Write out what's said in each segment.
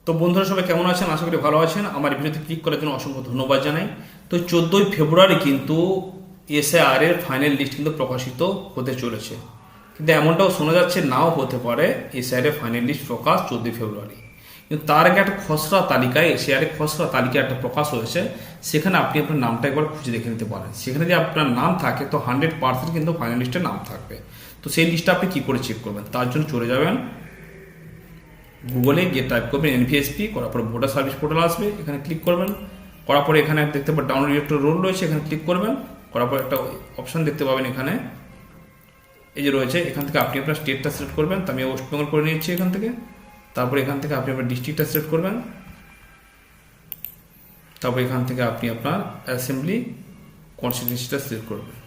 তো বন্ধুরা সবাই কেমন আছেন? আশা করি ভালো আছেন। আমার ভিডিওতে ক্লিক করার জন্য অসংখ্য ধন্যবাদ জানাই। তো 14ই ফেব্রুয়ারি কিন্তু এসআইআর এর ফাইনাল লিস্ট কিন্তু প্রকাশিত হতে চলেছে, কিন্তু এমনটাও শোনা যাচ্ছে নাও হতে পারে এসআইআর এর ফাইনাল লিস্ট প্রকাশ 14ই ফেব্রুয়ারি। কিন্তু তার আগে একটা খসড়া তালিকায় এসআইআর এর খসড়া তালিকা একটা প্রকাশ হয়েছে, সেখানে আপনি আপনার নামটা একবার খুঁজে দেখে নিতে পারেন। সেখানে যদি আপনার নাম থাকে তো 100% কিন্তু ফাইনাল লিস্টে নাম থাকবে। তো সেই লিস্টটা আপনি কী করে চেক করবেন? তার জন্য চলে যাবেন গুগলে, গিয়ে টাইপ করবেন এনভিএসপি, করার পর ভোটার সার্ভিস পোর্টাল আসবে, এখানে ক্লিক করবেন। করার পরে এখানে দেখতে পাবেন ডাউনলোড ইলেকট্রাল রোল রয়েছে, এখানে ক্লিক করবেন। করার পর একটা অপশন দেখতে পাবেন এখানে, এই যে রয়েছে, এখান থেকে আপনি আপনার স্টেটটা সিলেক্ট করবেন। তো আমি ওয়েস্ট বেঙ্গল করে নিচ্ছি এখান থেকে। তারপরে এখান থেকে আপনি আপনার ডিস্ট্রিক্টটা সিলেক্ট করবেন। তারপর এখান থেকে আপনি আপনার অ্যাসেম্বলি কনস্টিটিউয়েন্সিটা সিলেক্ট করবেন।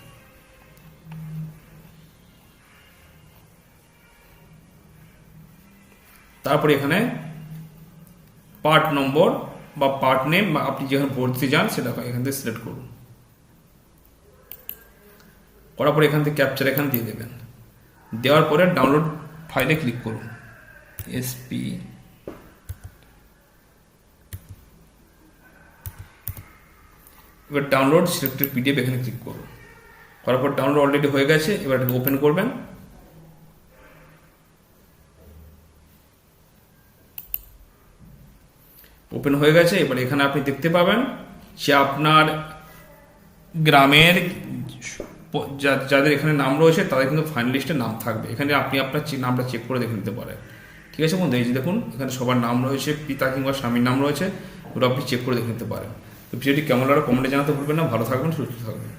তারপরে এখানে পার্ট নম্বর বা পার্ট নেম বা আপনি যেখানে ভোট দিতে যান সেটা এখান থেকে সিলেক্ট করুন। করার পরে এখান থেকে ক্যাপচার এখানে দিয়ে দেবেন। দেওয়ার পরে ডাউনলোড ফাইলে ক্লিক করুন, এসপি। এবার ডাউনলোড সিলেক্টেড পিডিএফ এখানে ক্লিক করুন। করার পর ডাউনলোড অলরেডি হয়ে গেছে, এবার এটাকে ওপেন করবেন। ওপেন হয়ে গেছে। এবার এখানে আপনি দেখতে পাবেন যে আপনার গ্রামের যাদের এখানে নাম রয়েছে তাদের কিন্তু ফাইনাল লিস্টে নাম থাকবে। এখানে আপনি আপনার নামটা চেক করে দেখে নিতে পারেন। ঠিক আছে বন্ধু, এই যে দেখুন এখানে সবার নাম রয়েছে, পিতা কিংবা স্বামীর নাম রয়েছে, ওটা আপনি চেক করে দেখে নিতে পারেন। তো ভিডিওটি কেমন লাগলো কমেন্টে জানাতে ভুলবেন না। ভালো থাকবেন, সুস্থ থাকবেন।